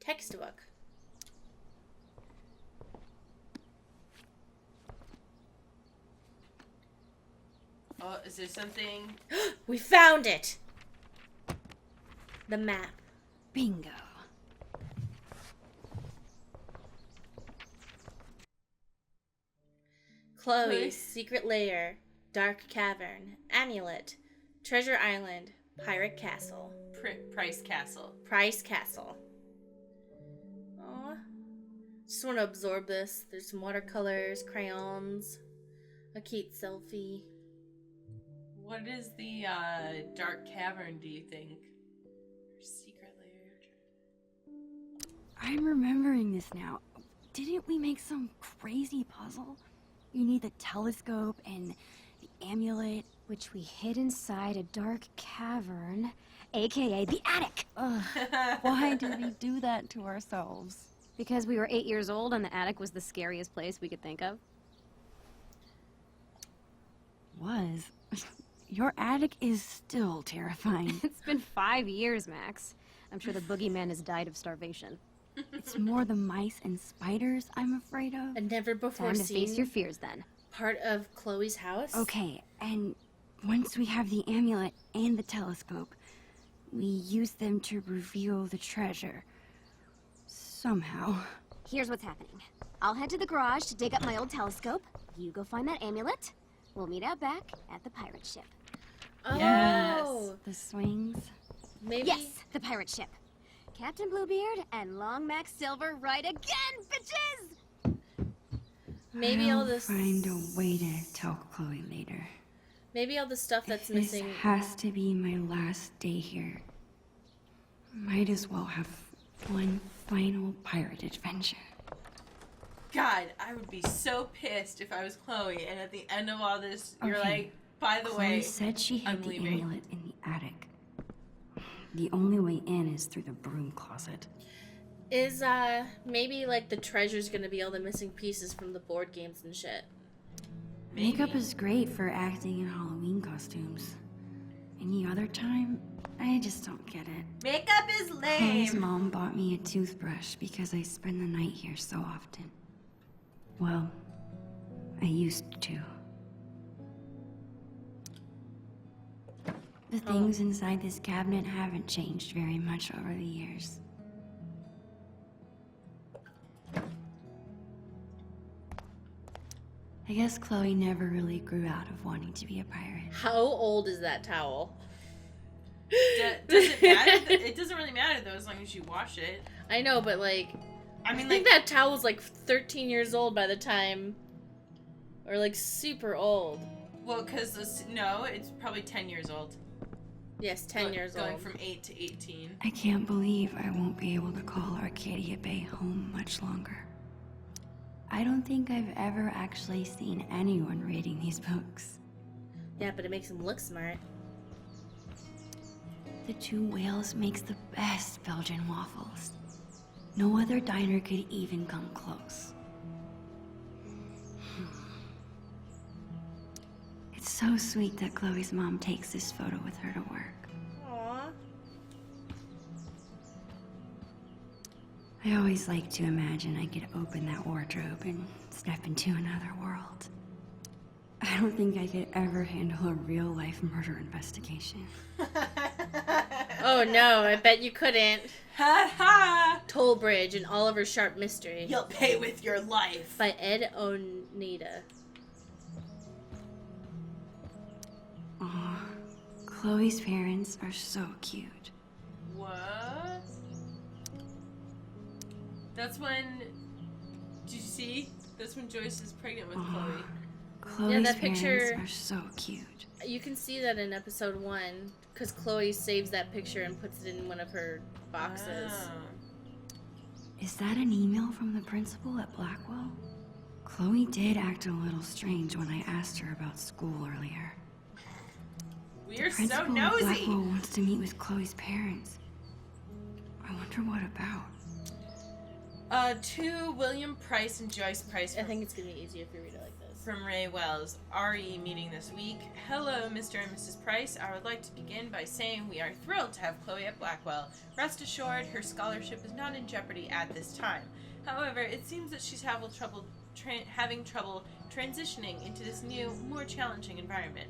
textbook. Oh, is there something? We found it! The map. Bingo. Chloe's secret lair, dark cavern, amulet, treasure island, pirate castle, Price Castle. Price Castle. Aw. Just want to absorb this. There's some watercolors, crayons, a cute selfie. What is the dark cavern, do you think? Secret lair. I'm remembering this now. Didn't we make some crazy puzzle? You need the telescope and the amulet, which we hid inside a dark cavern, aka the attic. Ugh, why did we do that to ourselves? Because we were 8 years old and the attic was the scariest place we could think of. Was. Your attic is still terrifying. It's been 5 years, Max. I'm sure the boogeyman has died of starvation. It's more the mice and spiders I'm afraid of. A never before Time to seen face your fears, then. part of Chloe's house. Okay, and once we have the amulet and the telescope, we use them to reveal the treasure. Somehow. Here's what's happening. I'll head to the garage to dig up my old telescope. You go find that amulet. We'll meet out back at the pirate ship. Oh, Yes. The swings. maybe. Yes, the pirate ship. Captain Bluebeard and Long Max Silver right again, bitches! Maybe all I'll this. find a way to tell Chloe later. Maybe all the stuff that's This missing. has to be my last day here. Might as well have one final pirate adventure. God, I would be so pissed if I was Chloe, and at the end of all this, you're Okay. like, by the Chloe way, said she hid I'm the leaving. amulet in the attic. The only way in is through the broom closet. Is maybe like the treasure's gonna be all the missing pieces from the board games and shit. Makeup is great for acting in Halloween costumes. Any other time, I just don't get it. Makeup is Chloe's lame. mom bought me a toothbrush because I spend the night here so often. Well, I used to. The things inside this cabinet haven't changed very much over the years. I guess Chloe never really grew out of wanting to be a pirate. How old is that towel? Does it matter? It doesn't really matter though, as long as you wash it. I know, but like, I I mean, think like, that towel was like 13 years old by the time, or like super old. well, because no, it's probably 10 years old. Yes, 10 years Going old. from 8 to 18. I can't believe I won't be able to call Arcadia Bay home much longer. I don't think I've ever actually seen anyone reading these books. Yeah, but it makes him look smart. The Two Whales makes the best Belgian waffles. No other diner could even come close. It's so sweet that Chloe's mom takes this photo with her to work. Aww. I always like to imagine I could open that wardrobe and step into another world. I don't think I could ever handle a real-life murder investigation. Oh no, I bet you couldn't. Ha ha! Toll Bridge and Oliver Sharp Mystery You'll pay with your life. by Ed Oneida. Aw, Chloe's parents are so cute. What? That's when. Did you see? That's when Joyce is pregnant with Chloe. Chloe's that picture- parents are so cute. You can see that in episode 1, because Chloe saves that picture and puts it in one of her boxes. Ah. Is that an email from the principal at Blackwell? Chloe did act a little strange when I asked her about school earlier. We're so Principal at nosy. Blackwell wants to meet with Chloe's parents. I wonder what about. To William Price and Joyce Price. I think it's gonna be easier if you read it like this. From Ray Wells. RE meeting this week. Hello, Mr. and Mrs. Price. I would like to begin by saying we are thrilled to have Chloe at Blackwell. Rest assured, her scholarship is not in jeopardy at this time. However, it seems that she's having trouble transitioning into this new, more challenging environment.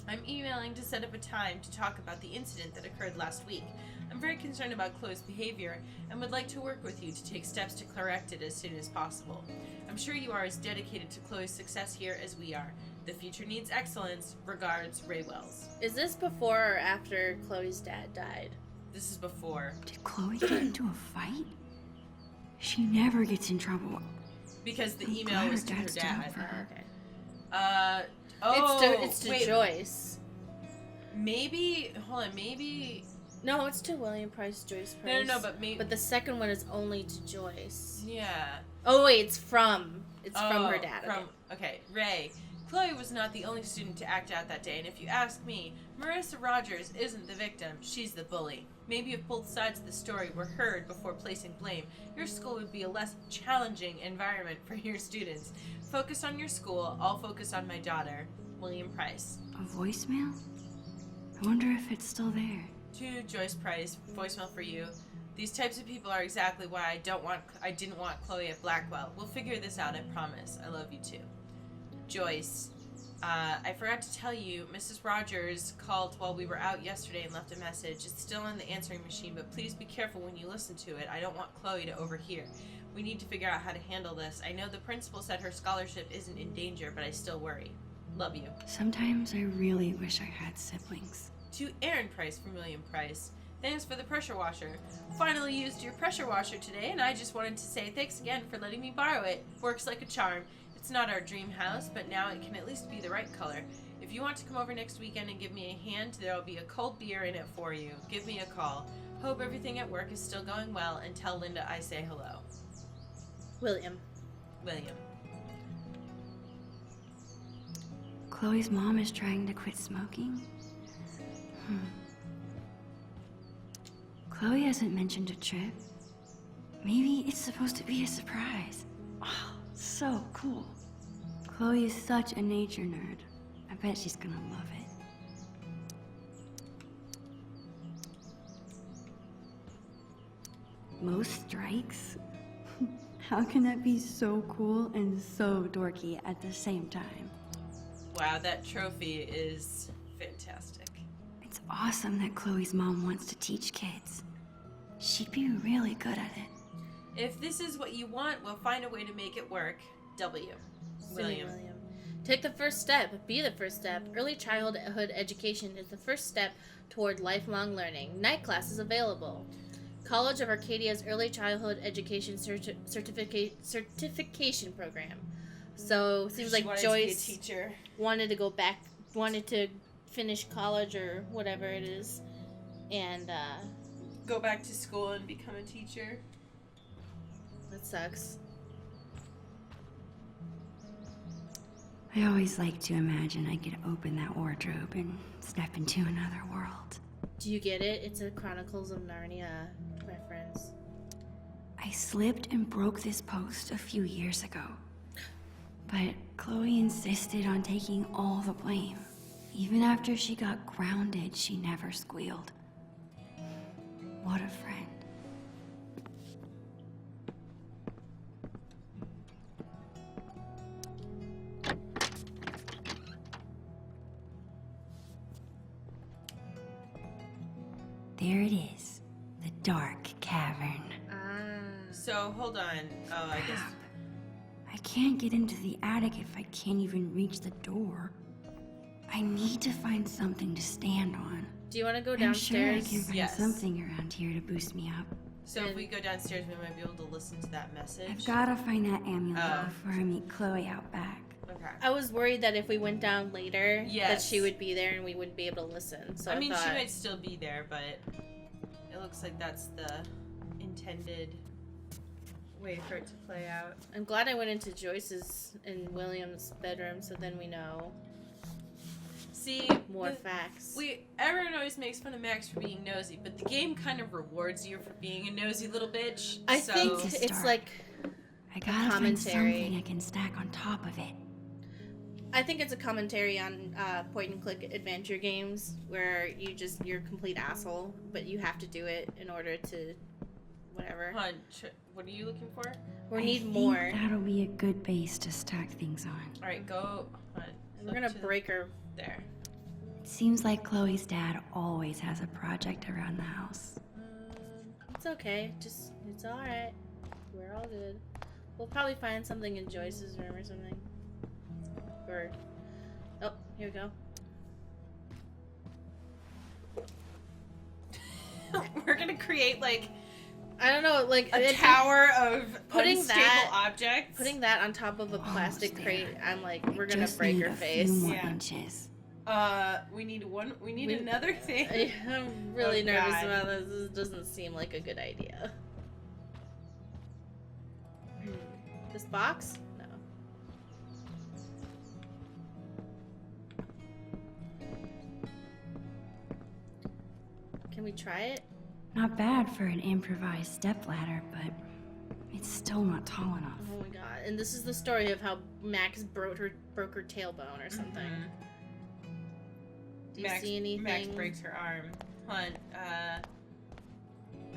I'm emailing to set up a time to talk about the incident that occurred last week. I'm very concerned about Chloe's behavior and would like to work with you to take steps to correct it as soon as possible. I'm sure you are as dedicated to Chloe's success here as we are. The future needs excellence. Regards, Ray Wells. Is this before or after Chloe's dad died? This is before. Did Chloe get into a fight? She never gets in trouble. Because the I'm email glad was her to her dad stood up dad. for her. Okay. It's to wait, Joyce. Maybe, hold on, maybe... No, it's to William Price, Joyce Price. No, but maybe... But the second one is only to Joyce. Yeah. Oh wait, it's from her dad. Okay, Ray. Chloe was not the only student to act out that day, and if you ask me, Marissa Rogers isn't the victim, she's the bully. Maybe if both sides of the story were heard before placing blame, your school would be a less challenging environment for your students. Focus on your school, I'll focus on my daughter. William Price. A voicemail? I wonder if it's still there. To Joyce Price, voicemail for you. These types of people are exactly why I didn't want Chloe at Blackwell. We'll figure this out, I promise. I love you too. Joyce, I forgot to tell you, Mrs. Rogers called while we were out yesterday and left a message. It's still on the answering machine, but please be careful when you listen to it. I don't want Chloe to overhear. We need to figure out how to handle this. I know the principal said her scholarship isn't in danger, but I still worry. Love you. Sometimes I really wish I had siblings. To Aaron Price from William Price. Thanks for the pressure washer. Finally used your pressure washer today, and I just wanted to say thanks again for letting me borrow it. Works like a charm. It's not our dream house, but now it can at least be the right color. If you want to come over next weekend and give me a hand, there will be a cold beer in it for you. Give me a call. Hope everything at work is still going well, and tell Linda I say hello. William. Chloe's mom is trying to quit smoking? Chloe hasn't mentioned a trip. Maybe it's supposed to be a surprise. Oh, so cool. Chloe is such a nature nerd. I bet she's gonna love it. Most strikes? How can that be so cool and so dorky at the same time? Wow, that trophy is fantastic. It's awesome that Chloe's mom wants to teach kids. She'd be really good at it. If this is what you want, we'll find a way to make it work. W. William. Take the first step. Be the first step. Early childhood education is the first step toward lifelong learning. Night class is available. College of Arcadia's Early Childhood Education Certification Program. So it seems like Joyce to be a teacher. wanted to finish college or whatever it is, and Go back to school and become a teacher. that sucks. I always like to imagine I could open that wardrobe and step into another world. Do you get it? It's a Chronicles of Narnia reference. I slipped and broke this post a few years ago. But Chloe insisted on taking all the blame. Even after she got grounded, she never squealed. What a friend. There it is, the dark cavern. So, hold on. Oh, I guess... Crap. I can't get into the attic if I can't even reach the door. I need to find something to stand on. Do you want to go I'm sure I downstairs? can find Yes. something around here to boost me up. So if we go downstairs, we might be able to listen to that message. I've gotta find that amulet Oh. before I meet Chloe out back. Okay. I was worried that if we went down later, that Yes. she would be there and we wouldn't be able to listen. So I mean, thought, she might still be there, but it looks like that's the intended way for it to play out. I'm glad I went into Joyce's and William's bedroom, so then we know. See, more facts. Everyone always makes fun of Max for being nosy, but the game kind of rewards you for being a nosy little bitch. I think It's a it's start. like I gotta find commentary. something I can stack on top of it. I think it's a commentary on point and click adventure games where you're a complete asshole, but you have to do it in order to whatever. Hun, what are you looking for? Or I need think more. That'll be a good base to stack things on. All right, go. Hun, And we're gonna flip to break her. there. It seems like Chloe's dad always has a project around the house. It's okay. It's all right. We're all good. We'll probably find something in Joyce's room or something. Or oh, here we go. We're gonna create like I don't know, like a tower of putting unstable that- objects. putting that on top of a plastic Almost crate. there. I'm like, I we're gonna just break need her a face. few more Yeah. inches. We need another thing. I'm really Oh, nervous God. about this. This doesn't seem like a good idea. This box? No. Can we try it? Not bad for an improvised stepladder, but it's still not tall enough. Oh my god. And this is the story of how Max broke her tailbone or something. Do you see anything? Max breaks her arm. Hunt. I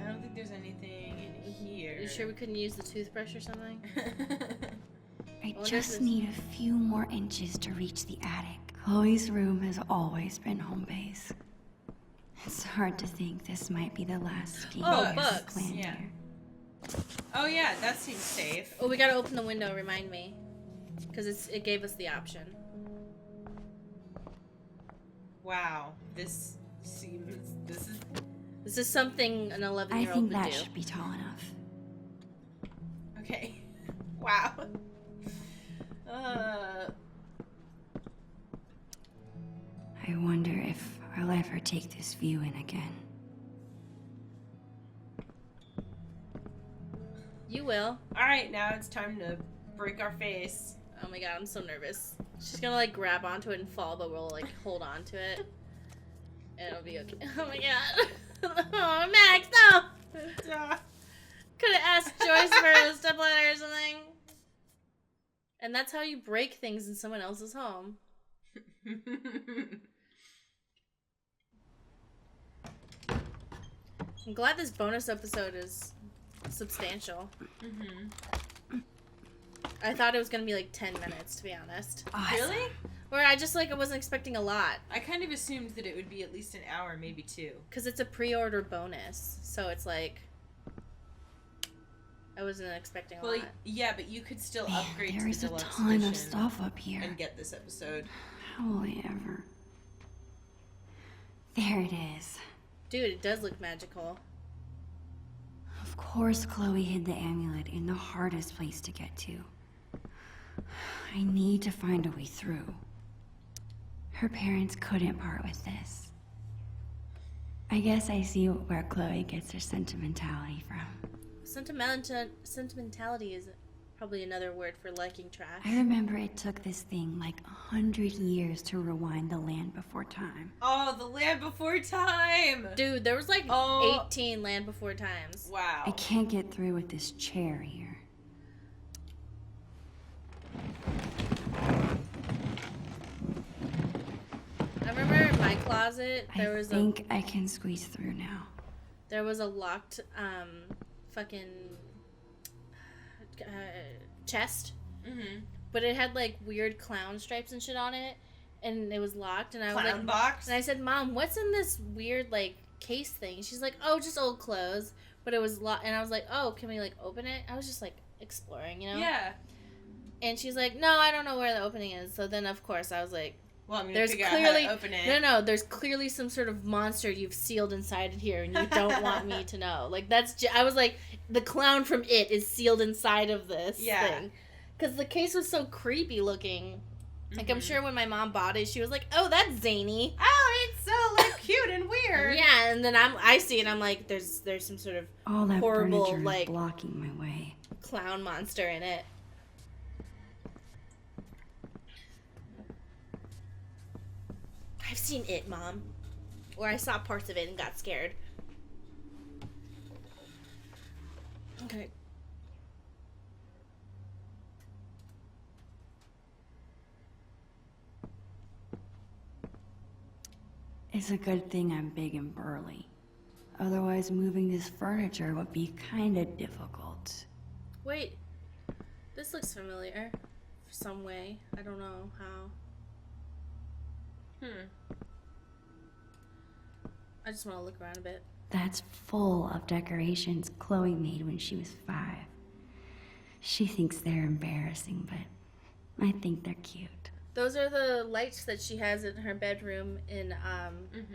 don't think there's anything in here. You sure we couldn't use the toothbrush or something? I wonder if just this- need a few more inches to reach the attic. Chloe's room has always been home base. It's hard to think this might be the last few Oh, years books. planned Yeah. here. Oh yeah, that seems safe. Oh, we gotta open the window, remind me. Because it gave us the option. Wow, this is something an I 11-year-old think would that do. should be tall enough. okay. Wow. I wonder if I'll ever take this view in again. You will. All right, now it's time to break our face. Oh my god, I'm so nervous. She's gonna like grab onto it and fall, but we'll like hold on to it. And it'll be okay. Oh my god. Oh, Max, no! Could've asked Joyce for a stepladder or something. And that's how you break things in someone else's home. I'm glad this bonus episode is substantial. I thought it was gonna be like 10 minutes, to be honest. Awesome. Really? Where I just like I wasn't expecting a lot. I kind of assumed that it would be at least an hour, maybe two. Because it's a pre-order bonus, so it's like I wasn't expecting a Well, lot. yeah, but you could still Man, upgrade to there's the a deluxe ton edition of stuff up here. and get this episode. How will I ever? There it is. Dude, it does look magical. Of course Chloe hid the amulet in the hardest place to get to. I need to find a way through. Her parents couldn't part with this. I guess I see where Chloe gets her sentimentality from. Sentimentality is probably another word for liking trash. I remember it took this thing like 100 years to rewind the Land Before Time. Oh, the Land Before Time! Dude, there was like Oh. 18 Land Before Times. Wow. I can't get through with this chair here. I remember in my closet there was I think I can squeeze through now. a locked fucking chest, but it had like weird clown stripes and shit on it, and it was locked. And I was Clown like, box? and I said, "Mom, what's in this weird like case thing?" She's like, "Oh, just old clothes." But it was locked, and I was like, "Oh, can we like open it?" I was just like exploring, you know. Yeah. And she's like, "No, I don't know where the opening is." So then, of course, I was like, Well, I'm gonna There's figure clearly out how to open it. no, there's clearly some sort of monster you've sealed inside it here, and you don't want me to know. Like I was like, the clown from It is sealed inside of this thing, because the case was so creepy looking. Like I'm sure when my mom bought it, she was like, "Oh, that's zany." Oh, it's so like cute and weird. Yeah, and then I see it, I'm like, there's some sort of All that horrible, furniture like- is blocking my way. clown monster in it. I've seen it, Mom. Or I saw parts of it and got scared. Okay. It's a good thing I'm big and burly. Otherwise, moving this furniture would be kinda difficult. Wait. This looks familiar. Some way. I don't know how. I just want to look around a bit. That's full of decorations Chloe made when she was 5. She thinks they're embarrassing, but I think they're cute. Those are the lights that she has in her bedroom in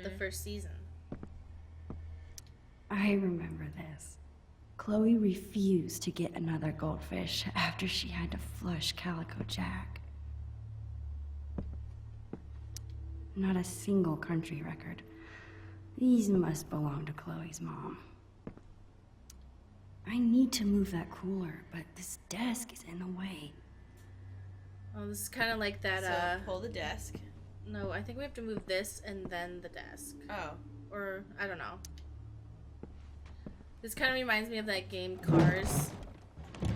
the first season. I remember this. Chloe refused to get another goldfish after she had to flush Calico Jack. Not a single country record. These must belong to Chloe's mom. I need to move that cooler, but this desk is in the way. Oh, this is kind of like that, So pull the desk. No, I think we have to move this and then the desk. Oh. Or, I don't know. This kind of reminds me of that game Cars,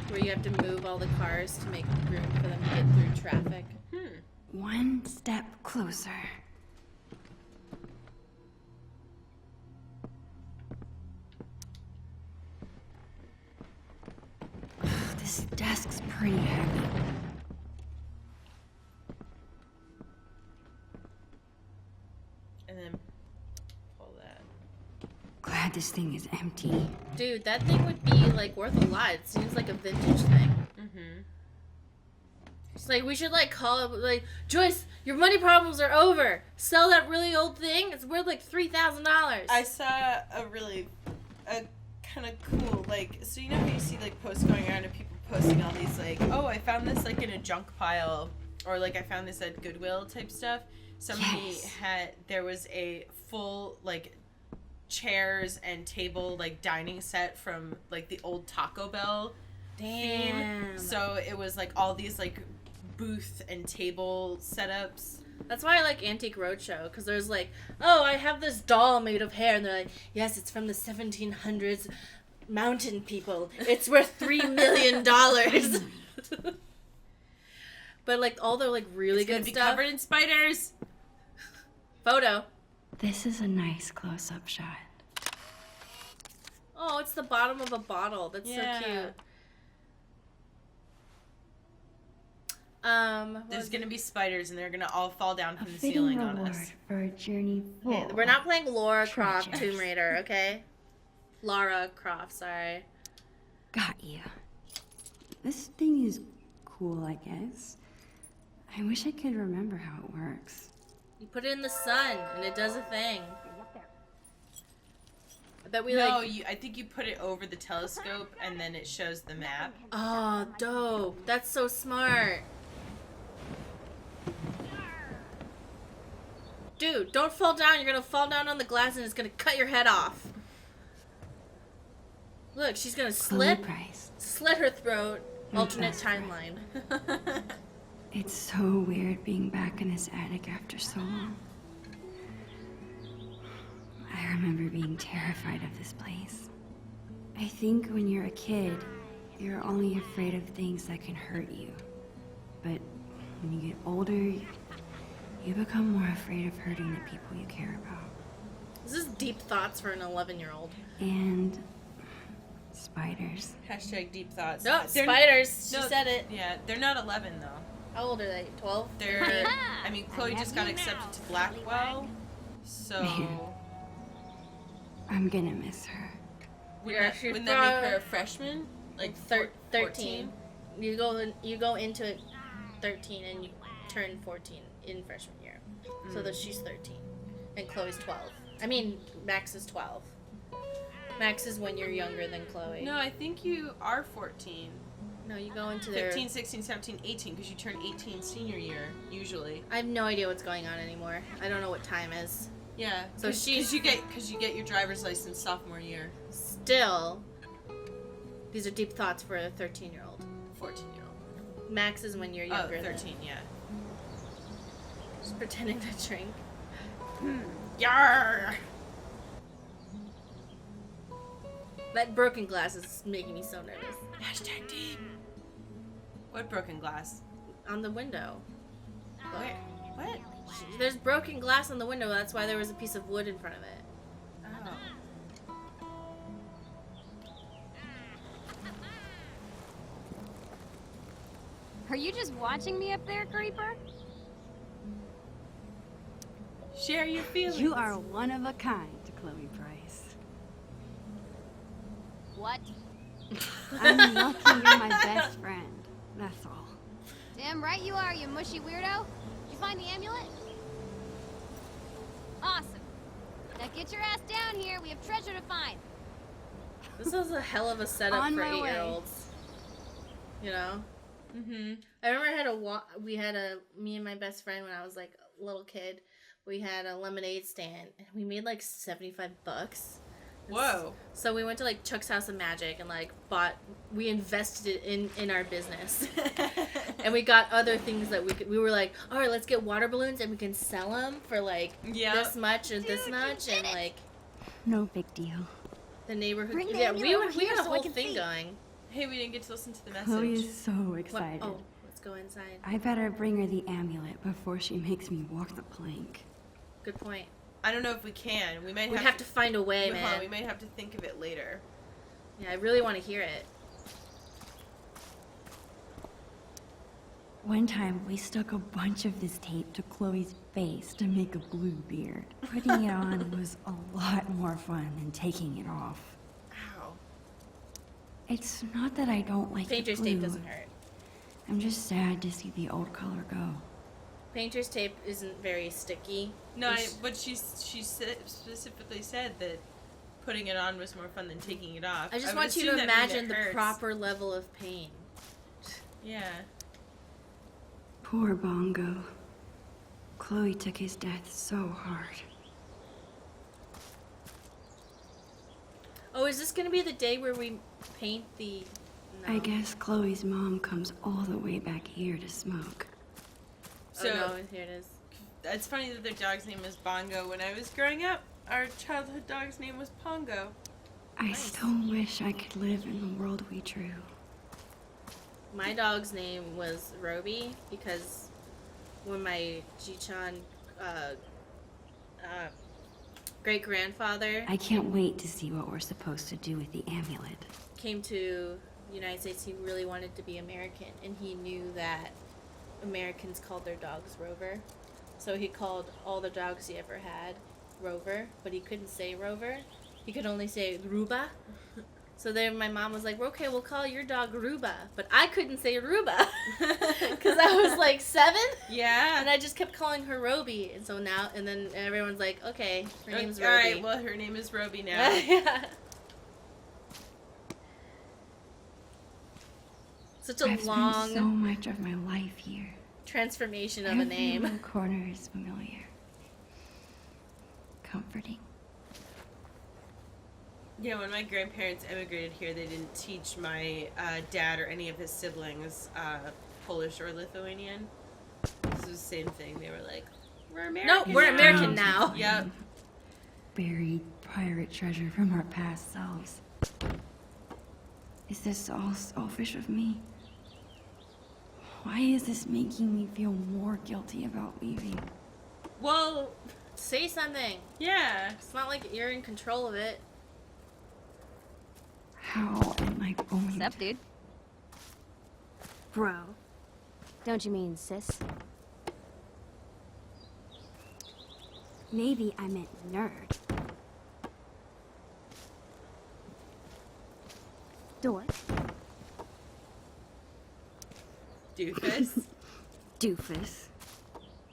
where you have to move all the cars to make room for them to get through traffic. One step closer. This desk's pretty heavy. And then pull that. Glad this thing is empty. Dude, that thing would be, like, worth a lot. It seems like a vintage thing. It's like, we should, like, call it, like, Joyce, your money problems are over. Sell that really old thing. It's worth, like, $3,000. I saw a kind of cool, like, so you know how you see, like, posts going around and people posting all these, like, oh, I found this, like, in a junk pile, or, like, I found this at Goodwill type stuff. Somebody there was a full, like, chairs and table, like, dining set from, like, the old Taco Bell theme. So it was, like, all these, like, booth and table setups. That's why I like Antique Roadshow, because there's like, oh, I have this doll made of hair, and they're like, yes, it's from the 1700s mountain people. It's worth $3 million. But like all the like really good It's stuff. gonna be covered in spiders. Photo. This is a nice close-up shot. Oh, it's the bottom of a bottle. That's so cute. There's gonna be spiders, and they're gonna all fall down from A the fitting ceiling on reward us. for a journey full. Okay, we're not playing Laura Croft treasures. Tomb Raider, okay? Lara Croft, sorry. Got you. This thing is cool, I guess. I wish I could remember how it works. You put it in the sun, and it does a thing. I bet we No, like... I think you put it over the telescope, and then it shows the map. Oh, dope. That's so smart. Dude, don't fall down. You're gonna fall down on the glass and it's gonna cut your head off. Look, she's gonna Chloe Price. slit her throat. My Alternate best friend. timeline. It's so weird being back in this attic after so long. I remember being terrified of this place. I think when you're a kid, you're only afraid of things that can hurt you. But when you get older, you become more afraid of hurting the people you care about. This is deep thoughts for an 11-year-old. And spiders. Hashtag deep thoughts. No, They're- spiders. She no, said it. Yeah, they're not 11 though. How old are they? 12? They're. I mean, Chloe just got accepted to Blackwell, so I'm gonna miss her. wouldn't that make her a freshman? Like 13. You go into it 13 and you turn 14 in freshman year. So that she's 13 and Chloe's 12. I mean, Max is 12. Max is 1 year younger than Chloe. No, I think you are 14. No, you go into their 15, 16, 17, 18, because you turn 18 senior year, usually. I have no idea what's going on anymore. I don't know what time is. Yeah. So she's you get your driver's license sophomore year. still. These are deep thoughts for a 13-year-old. 14-year-old. Max is 1 year Oh, younger. 13, yeah. Just pretending to drink. Yarr! That broken glass is making me so nervous. Hashtag deep. What broken glass? On the window. Look. Where? What? There's broken glass on the window. That's why there was a piece of wood in front of it. Oh. Are you just watching me up there, Creeper? Share your feelings. You are one of a kind, Chloe Price. What? I'm lucky you're my best friend. That's all. Damn right you are, you mushy weirdo. Did you find the amulet? Awesome. Now get your ass down here. We have treasure to find. This is a hell of a setup On for my way. 8-year-olds. You know? Mm-hmm. I remember me and my best friend when I was like a little kid, we had a lemonade stand and we made like $75. Whoa. So we went to like Chuck's House of Magic and like we invested it in our business. And we got other things that we were like, all right, let's get water balloons and we can sell them for like this much or this much, and like No big deal. the neighborhood. Bring the Yeah, amulet over we here had a so I whole can thing see. going. Hey, we didn't get to listen to the message. Chloe is so What? excited. Oh, let's go inside. I better bring her the amulet before she makes me walk the plank. Good point. I don't know if we can. We might We have, have to find a way, Hold on, man. we might have to think of it later. Yeah, I really want to hear it. One time, we stuck a bunch of this tape to Chloe's face to make a blue beard. Putting it on was a lot more fun than taking it off. Ow. It's not that I don't like Painter's the blue. tape doesn't hurt. I'm just sad to see the old color go. Painter's tape isn't very sticky. No, but she specifically said that putting it on was more fun than taking it off. I just would want you assume to that means imagine it the hurts. proper level of pain. Yeah. Poor Bongo. Chloe took his death so hard. Oh, is this gonna be the day where we paint the... No. I guess Chloe's mom comes all the way back here to smoke. So oh, no, here it is. it's funny that their dog's name was Bongo. When I was growing up, our childhood dog's name was Pongo. I Nice. still wish I could live in the world we drew. My dog's name was Roby because when my Ji-chan great-grandfather I can't wait to see what we're supposed to do with the amulet. came to the United States, he really wanted to be American, and he knew that Americans called their dogs Rover. So he called all the dogs he ever had Rover, but he couldn't say Rover. He could only say Ruba. So then my mom was like, okay, we'll call your dog Ruba. But I couldn't say Ruba because I was like 7. Yeah. And I just kept calling her Roby. And so now, and then everyone's like, okay, her name's Roby. Alright, well, her name is Roby now. Yeah. Such a I've spent long so much of my life here. transformation of a Every name. little corner is familiar. Comforting. Yeah, when my grandparents immigrated here, they didn't teach my dad or any of his siblings Polish or Lithuanian. This was the same thing. They were like, we're American. No, we're now." American now. Yep. Buried pirate treasure from our past selves. Is this all selfish of me? Why is this making me feel more guilty about leaving? Well, Say something. yeah. It's not like you're in control of it. How am I going What's up, to... dude? Bro, Don't you mean sis? maybe I meant nerd. Dork? Doofus. Doofus.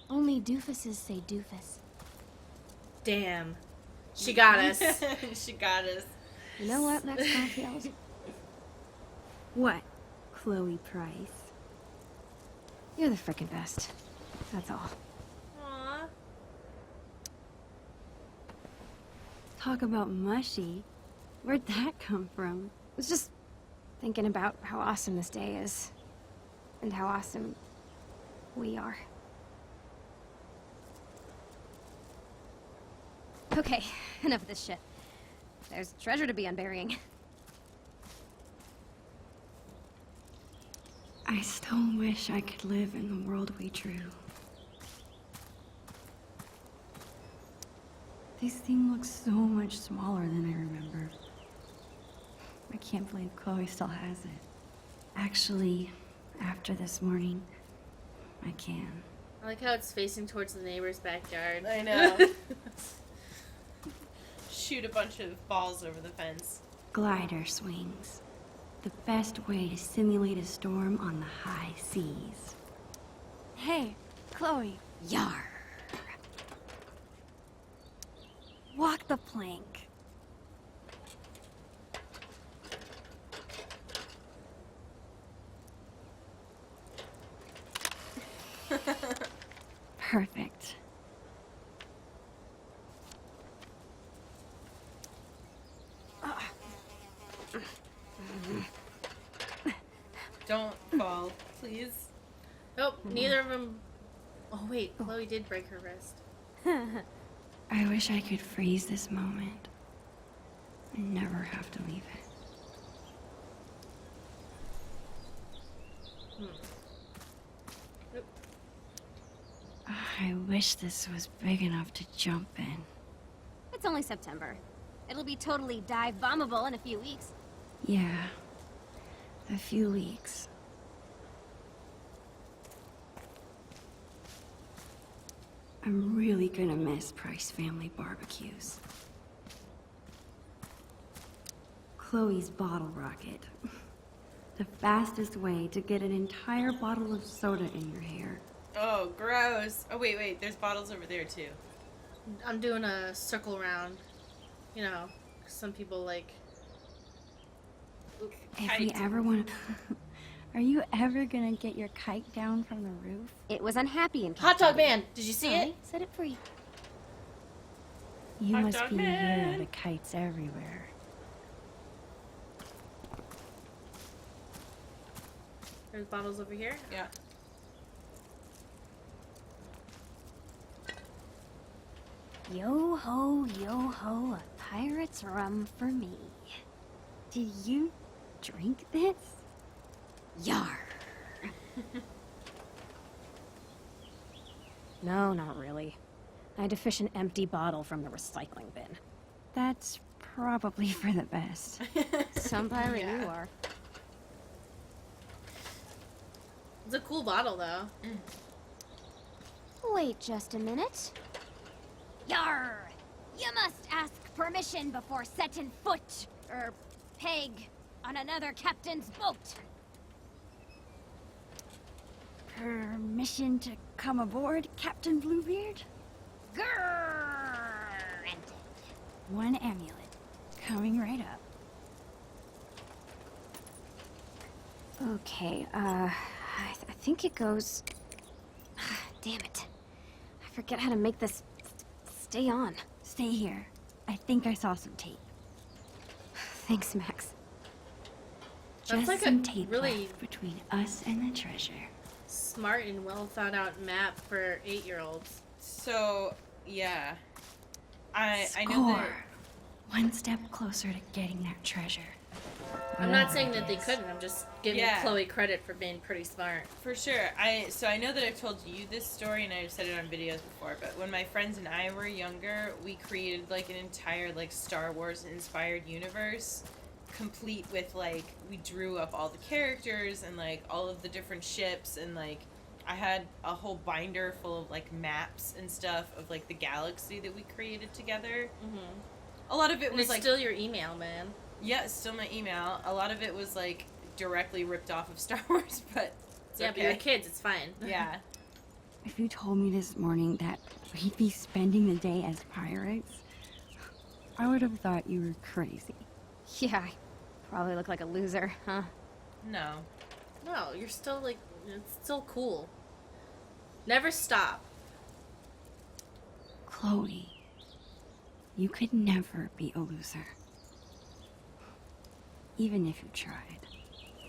Only doofuses say doofus. Damn. She got us. She got us. You know what, Max Caulfield? What? Chloe Price. You're the frickin' best. That's all. Aw. Talk about mushy. Where'd that come from? I was just thinking about how awesome this day is. And how awesome we are. Okay, enough of this shit. There's treasure to be unburying. I still wish I could live in the world we drew. This thing looks so much smaller than I remember. I can't believe Chloe still has it. Actually, after this morning, I can. I like how it's facing towards the neighbor's backyard. I know. Shoot a bunch of balls over the fence. Glider swings. The best way to simulate a storm on the high seas. Hey, Chloe, Yar. walk the plank. Perfect. Don't fall, please. Oh, neither of them. Oh wait, Chloe did break her wrist. I wish I could freeze this moment and never have to leave it. I wish this was big enough to jump in. It's only September. It'll be totally dive bombable in a few weeks. Yeah, a few weeks. I'm really gonna miss Price family barbecues. Chloe's bottle rocket. The fastest way to get an entire bottle of soda in your hair. Oh, gross. Oh, wait. There's bottles over there, too. I'm doing a circle round. You know, some people like. If we ever want to... Are you ever gonna get your kite down from the roof? It was unhappy in Hot Dog captivity. Man, did you see it? Set it free. You Hot must dog be man. here out of kites everywhere. There's bottles over here. Yeah. Yo ho, a pirate's rum for me. Did you drink this? Yar. No, not really. I had to fish an empty bottle from the recycling bin. That's probably for the best. Some pirate Yeah. you are. It's a cool bottle though. Wait just a minute. Yar! You must ask permission before setting foot, or peg, on another captain's boat. Permission to come aboard, Captain Bluebeard? Granted. One amulet. Coming right up. Okay, I think it goes... Damn it. I forget how to make this stay on. Stay here. I think I saw some tape. Thanks, Max. That's Just like a some tape really- left between us and the treasure. Smart and well thought out map for 8-year-olds. So, yeah. I know Score. that... One step closer to getting that treasure. I'm not Whatever saying it that they is. couldn't. I'm just giving Yeah. Chloe credit for being pretty smart. For sure. So I know that I've told you this story and I've said it on videos before, but when my friends and I were younger, we created like an entire like Star Wars inspired universe, complete with like we drew up all the characters and like all of the different ships, and like I had a whole binder full of like maps and stuff of like the galaxy that we created together. Mm-hmm. A lot of it And was it's like still your email, man. yeah, it's still my email. A lot of it was like directly ripped off of Star Wars, but it's Yeah, okay. but you're kids. It's fine. Yeah. If you told me this morning that we'd be spending the day as pirates, I would have thought you were crazy. Yeah, I probably look like a loser, huh? No. No, you're still like, it's still cool. Never stop. Chloe, you could never be a loser. Even if you tried.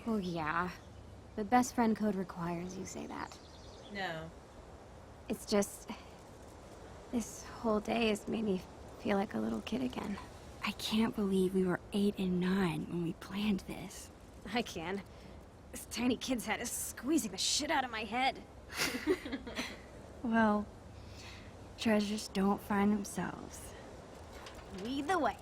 Oh, yeah. The best friend code requires you say that. No. It's just... This whole day has made me feel like a little kid again. I can't believe we were 8 and 9 when we planned this. I can. This tiny kid's head is squeezing the shit out of my head. Well, treasures don't find themselves. Lead the way.